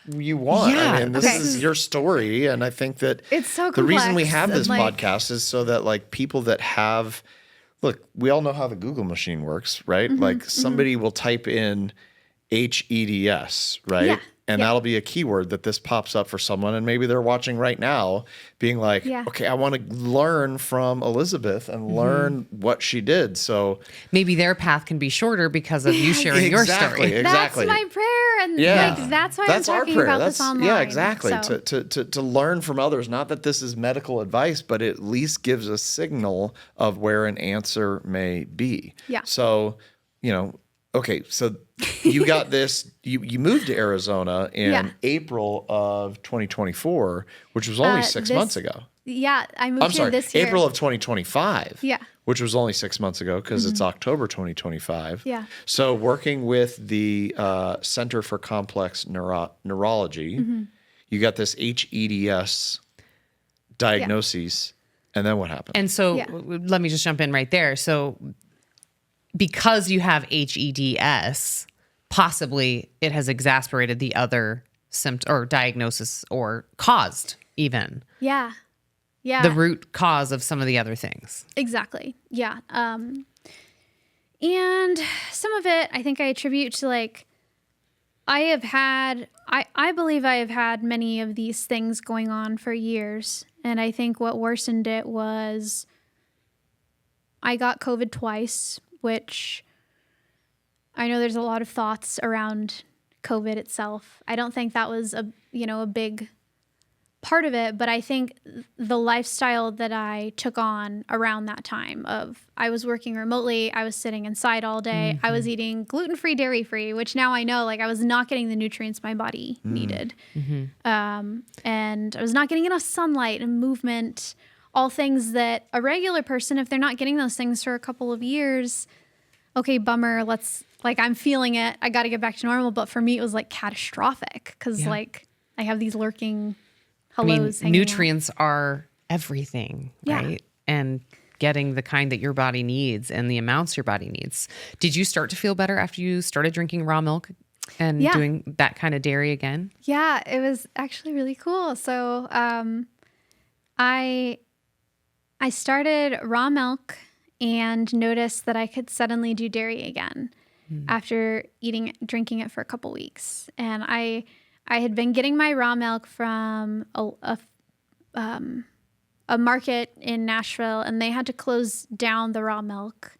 you want. Yeah, I mean, this is your story, and I think that It's so the reason we complex, have this and, like- podcast is so that like people that have, look, we all know how the Google machine works, right? Like somebody will type in hEDS, right? Yeah. And that'll be a keyword that this pops up for someone. And maybe they're watching right now being like, okay, I want to learn from Elizabeth and learn what she did. So Maybe their path can be shorter because of you sharing your story. Exactly. That's my prayer, and like that's why I'm talking about this online. Yeah, exactly. So. To learn from others. Not that this is medical advice, but it at least gives a signal of where an answer may be. Yeah. So, you know, okay, so you got this, you moved to Arizona in April of 2024, which was only 6 months ago. Yeah, I moved here this year. April of 2025. Yeah. Which was only 6 months ago because it's October 2025. Yeah. So working with the Center for Complex Neurology, you got this hEDS diagnoses, and then what happened? And so let me just jump in right there. So because you have hEDS, possibly it has exacerbated the other symptom or diagnosis or caused even Yeah. the root cause of some of the other things. Exactly. Yeah. And some of it I think I attribute to like I believe I have had many of these things going on for years. And I think what worsened it was I got COVID twice, which I know there's a lot of thoughts around COVID itself. I don't think that was a big part of it, but I think the lifestyle that I took on around that time of I was working remotely, I was sitting inside all day, I was eating gluten-free, dairy-free, which now I know like I was not getting the nutrients my body needed. And I was not getting enough sunlight and movement, all things that a regular person, if they're not getting those things for a couple of years, okay, bummer, I'm feeling it, I got to get back to normal. But for me, it was like catastrophic because like I have these lurking hellos hanging nutrients are everything, right? And getting the kind that your body needs and the amounts your body needs. Did you start to feel better after you started drinking raw milk and doing that kind of dairy again? Yeah, it was actually really cool. So I started raw milk and noticed that I could suddenly do dairy again after drinking it for a couple weeks. And I had been getting my raw milk from a market in Nashville, and they had to close down the raw milk.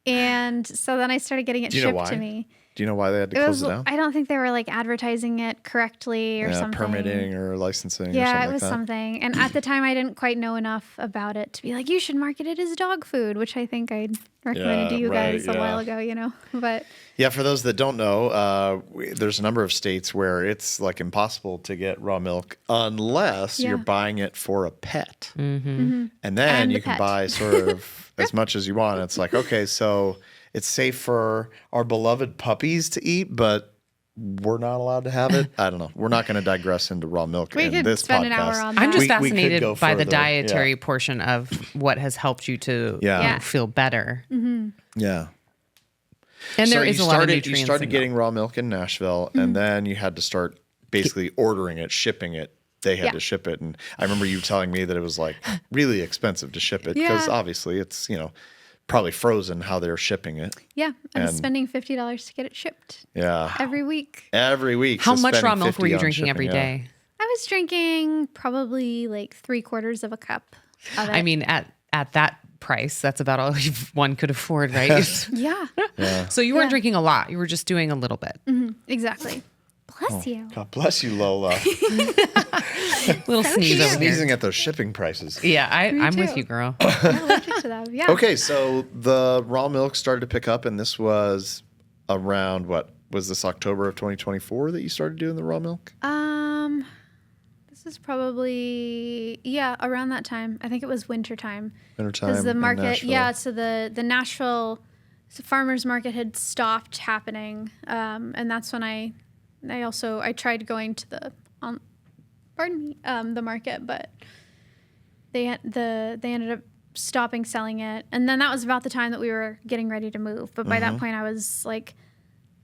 And so then I started getting it shipped to me. Do you know why they had to close it down? I don't think they were like advertising it correctly or something. Permitting or licensing or something Yeah, like it was that. something. And at the time, I didn't quite know enough about it to be like, you should market it as dog food, which I think I'd recommended to you guys a while ago, you know. But yeah, for those that don't know, there's a number of states where it's like impossible to get raw milk unless you're buying it for a pet. And then you can buy sort of as much as you want. It's like, okay, so it's safe for our beloved puppies to eat, but we're not allowed to have it. I don't know. We're not going to digress into raw milk in this spend podcast. an hour on that. I'm just We could fascinated go by the further. dietary portion of what has helped you to feel better. Yeah. And there is a lot of nutrients. You started in getting raw milk in Nashville, and then you had to start basically ordering it, shipping it. They had to ship it. And I remember you telling me that it was like really expensive to ship it because obviously it's, probably frozen how they're shipping it. Yeah, I'm spending $50 to get it shipped. Yeah. Every week. Every week. How So much raw spending milk were you 50 on drinking every shipping, day? I was drinking probably like 3/4 of a cup of it. I mean, at that price, that's about all one could afford, right? Yeah. So you weren't drinking a lot. You were just doing a little bit. Exactly. Bless you. God bless you, Lola. Little sneeze over here. Sneezing at those shipping prices. Yeah, I'm with too. you, girl. I'm allergic to them. Yeah. Okay, so the raw milk started to pick up, and this was around what? Was this October of 2024 that you started doing the raw milk? This is probably around that time. I think it was winter time. Wintertime Because the in market, Nashville. so the Nashville farmers market had stopped happening, and that's when I tried going to the the market, but they ended up stopping selling it, and then that was about the time that we were getting ready to move. But by that point, I was like,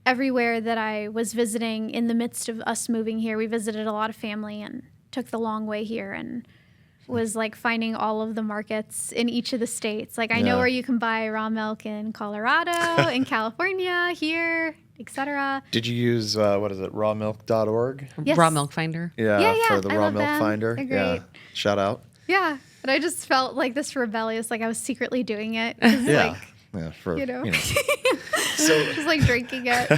everywhere that I was visiting in the midst of us moving here, we visited a lot of family and took the long way here and was like finding all of the markets in each of the states. Like I know where you can buy raw milk in Colorado, in California, here, etc. Did you use, rawmilk.org? Yes. Raw Milk Finder. Yeah, for the I raw love milk them. finder. They're Yeah. great. Shout out. Yeah. But I just felt like this rebellious, like I was secretly doing it. 'Cause, Yeah. Like, For, you know. So just like drinking it.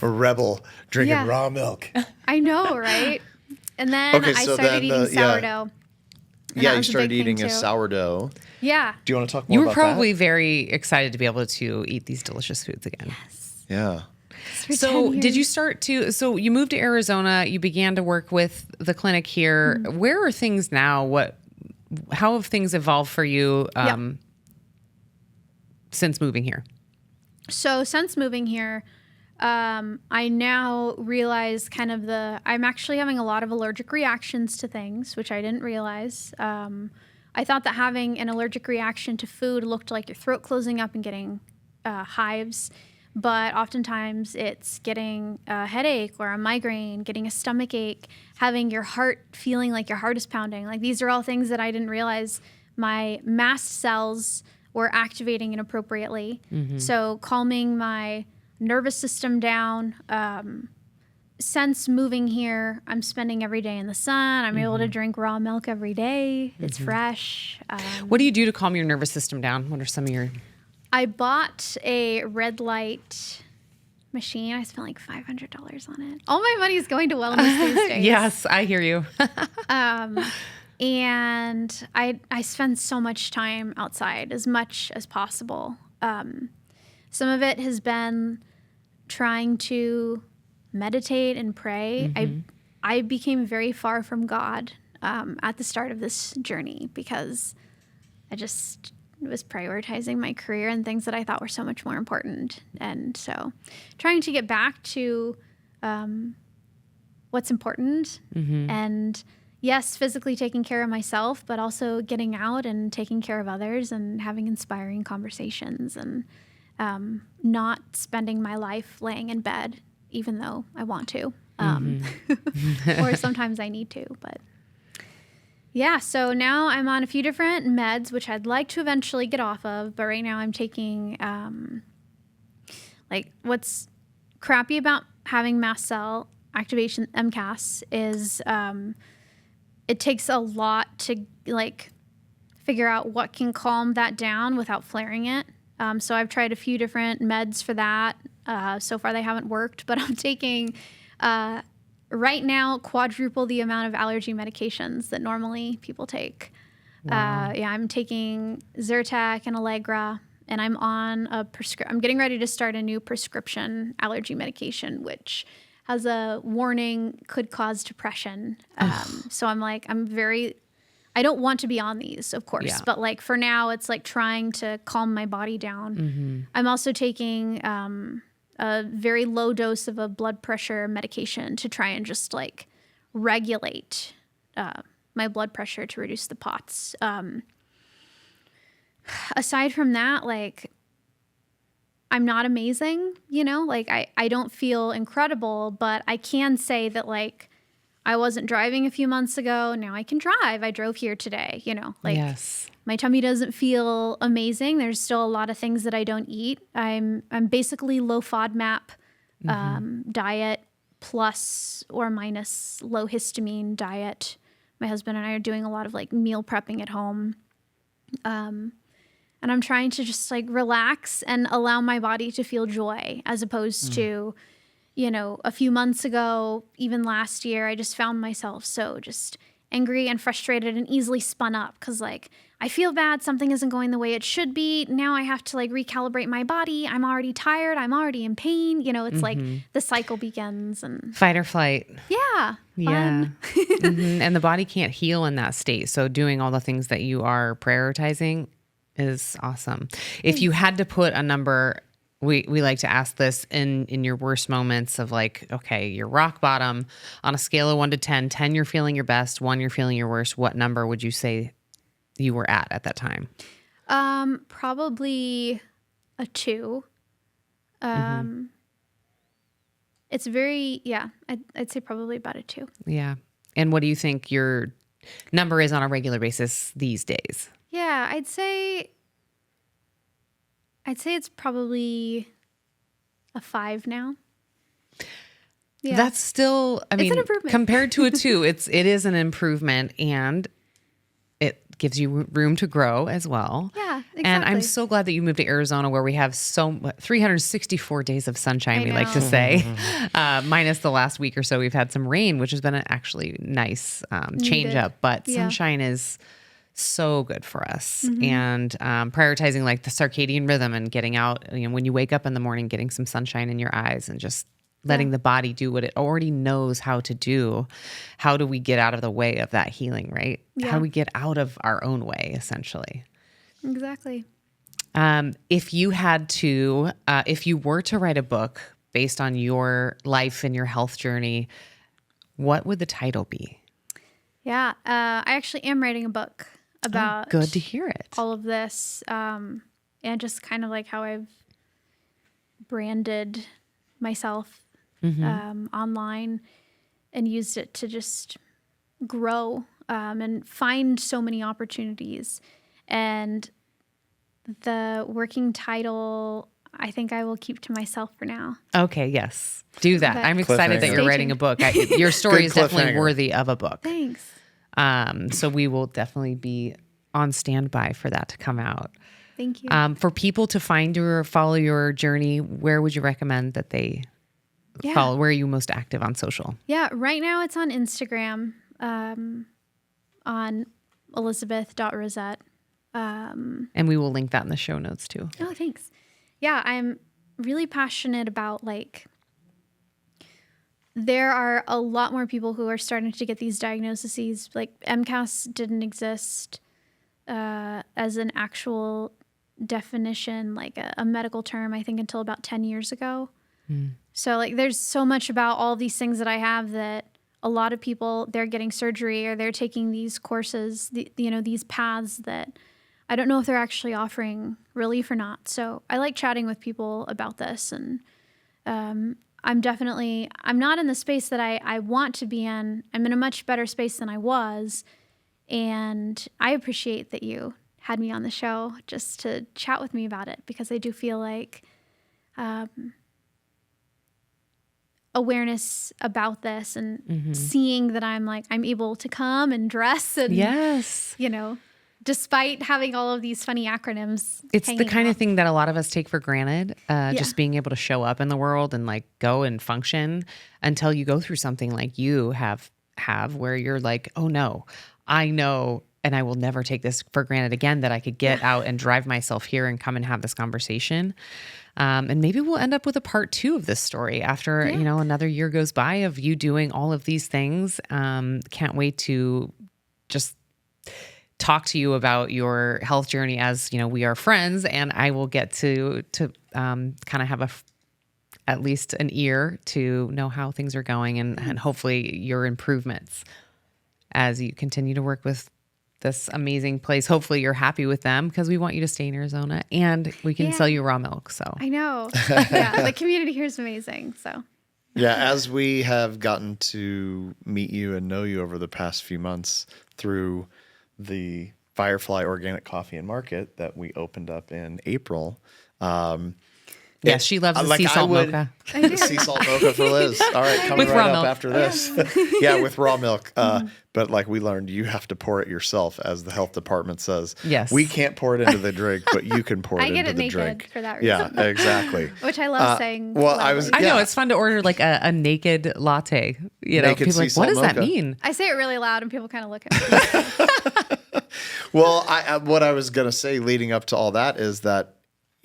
a rebel drinking Yeah. raw milk. I know, right? And then Okay, I so started then eating sourdough. And Yeah, that you was a started big thing, eating a too. sourdough. Yeah. Do you want to talk more You were about probably very excited to be able to eat these delicious foods again. Yes. that? Yeah. For So 10 did you years. start to, so you moved to Arizona, you began to work with the clinic here. Where are things now? How have things evolved for you since moving here? So since moving here, I now realize I'm actually having a lot of allergic reactions to things, which I didn't realize. I thought that having an allergic reaction to food looked like your throat closing up and getting hives, but oftentimes it's getting a headache or a migraine, getting a stomach ache, having your heart feeling like your heart is pounding. Like these are all things that I didn't realize my mast cells were activating inappropriately. So calming my nervous system down. Since moving here, I'm spending every day in the sun. I'm able to drink raw milk every day. It's fresh. What do you do to calm your nervous system down? What are some of your... I bought a red light machine. I spent like $500 on it. All my money is going to wellness these days. Yes, I hear you. And I spend so much time outside, as much as possible. Some of it has been trying to meditate and pray. I became very far from God at the start of this journey because I just was prioritizing my career and things that I thought were so much more important. And so trying to get back to what's important and yes, physically taking care of myself, but also getting out and taking care of others and having inspiring conversations and not spending my life laying in bed, even though I want to. Or sometimes I need to, but yeah. So now I'm on a few different meds, which I'd like to eventually get off of. But right now I'm taking, like, what's crappy about having mast cell activation, MCAS, is it takes a lot to like figure out what can calm that down without flaring it. So I've tried a few different meds for that. So far they haven't worked, but I'm taking right now quadruple the amount of allergy medications that normally people take. Wow. I'm taking Zyrtec and Allegra, and I'm on I'm getting ready to start a new prescription allergy medication, which has a warning could cause depression. So I don't want to be on these, of course, but like for now, it's like trying to calm my body down. I'm also taking a very low dose of a blood pressure medication to try and just like regulate my blood pressure to reduce the POTS. Aside from that, like, I'm not amazing, like I don't feel incredible, but I can say that like I wasn't driving a few months ago. Now I can drive. I drove here today, like Yes. my tummy doesn't feel amazing. There's still a lot of things that I don't eat. I'm basically low FODMAP diet plus or minus low histamine diet. My husband and I are doing a lot of like meal prepping at home. And I'm trying to just like relax and allow my body to feel joy as opposed to, a few months ago, even last year, I just found myself so just angry and frustrated and easily spun up because like I feel bad. Something isn't going the way it should be. Now I have to like recalibrate my body. I'm already tired. I'm already in pain. It's like the cycle begins and Fight or flight. yeah. Fun. And the body can't heal in that state. So doing all the things that you are prioritizing is awesome. If you had to put a number, we like to ask this in your worst moments of like, okay, you're rock bottom on a scale of 1 to 10, 10 you're feeling your best, 1 you're feeling your worst. What number would you say you were at that time? Probably a 2. It's very, I'd say probably about a 2. Yeah. And what do you think your number is on a regular basis these days? Yeah, I'd say it's probably a 5 now. Yeah. That's still, I mean, an improvement. compared to a 2, it is an improvement, and it gives you room to grow as well. Yeah, exactly. And I'm so glad that you moved to Arizona, where we have 364 days of sunshine, we like to say, minus the last week or so we've had some rain, which has been an actually nice change up. But sunshine is so good for us. And prioritizing like the circadian rhythm and getting out, when you wake up in the morning, getting some sunshine in your eyes and just letting the body do what it already knows how to do. How do we get out of the way of that healing, right? Yeah. How do we get out of our own way, essentially? Exactly. If you had to, if you were to write a book based on your life and your health journey, what would the title be? Yeah, I actually am writing a book about good to hear it. All of this, and just kind of like how I've branded myself online and used it to just grow and find so many opportunities. And the working title, I think I will keep to myself for now. Okay, yes. Do that. Okay. I'm excited that you're writing a book. Your story is definitely worthy of a book. Thanks. So we will definitely be on standby for that to come out. Thank you. For people to find you or follow your journey, where would you recommend that they follow? Where are you most active on social? Yeah, right now it's on Instagram, on elizabeth.roset. And we will link that in the show notes too. Oh, thanks. Yeah, I'm really passionate about like, there are a lot more people who are starting to get these diagnoses. Like MCAS didn't exist as an actual definition, like a medical term, I think until about 10 years ago. So like there's so much about all these things that I have that a lot of people, they're getting surgery or they're taking these courses, these paths that I don't know if they're actually offering relief or not. So I like chatting with people about this. And I'm not in the space that I want to be in. I'm in a much better space than I was. And I appreciate that you had me on the show just to chat with me about it, because I do feel like awareness about this and seeing that I'm able to come and dress and, Yes. despite having all of these funny acronyms. It's the kind out. of thing that a lot of us take for granted, just being able to show up in the world and like go and function, until you go through something like you have where you're like, oh no, I know, and I will never take this for granted again, that I could get out and drive myself here and come and have this conversation. And maybe we'll end up with a part 2 of this story after, another year goes by of you doing all of these things. Can't wait to just talk to you about your health journey as, we are friends, and I will get to kind of have at least an ear to know how things are going and hopefully your improvements as you continue to work with this amazing place. Hopefully you're happy with them, because we want you to stay in Arizona and we can sell you raw milk. So I know. The community here is amazing. So yeah, as we have gotten to meet you and know you over the past few months through the Firefly Organic Coffee and Market that we opened up in April. Yeah, she loves the sea salt mocha. Sea salt mocha for Liz. All right, coming With right raw up milk. after this. Yeah, with raw milk. But like we learned, you have to pour it yourself, as the health department says. Yes. We can't pour it into the drink, but you can pour it into the naked drink. for that reason. Yeah, exactly. Which I love saying. well, loudly. I know it's fun to order like a naked latte. Naked People are like, sea what salt does that mocha. mean? I say it really loud and people kind of look at me. Well, what I was going to say leading up to all that is that,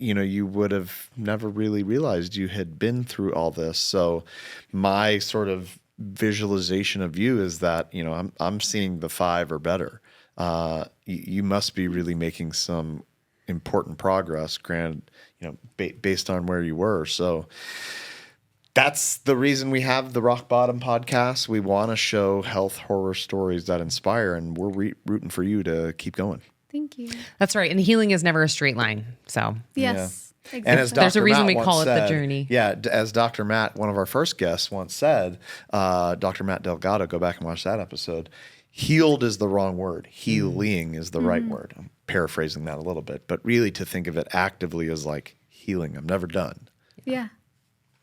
you would have never really realized you had been through all this. So my sort of visualization of you is that, I'm seeing the 5 or better. You must be really making some important progress, granted, based on where you were. So that's the reason we have the Rock Bottom podcast. We want to show health horror stories that inspire, and we're rooting for you to keep going. Thank you. That's right. And healing is never a straight line. So Yes. And Exactly. as Dr. There's a reason Matt we call once it the said- journey. Yeah, as Dr. Matt, one of our first guests, once said, Dr. Matt Delgado, go back and watch that episode. Healed is the wrong word. Healing is the right word. I'm paraphrasing that a little bit, but really to think of it actively as like healing. I'm never done. Yeah.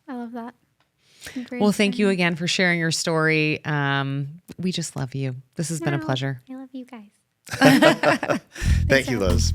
I love that. Great well, thank you story. again for sharing your story. We just love you. This has been a pleasure. I love you guys. Thank you, Liz.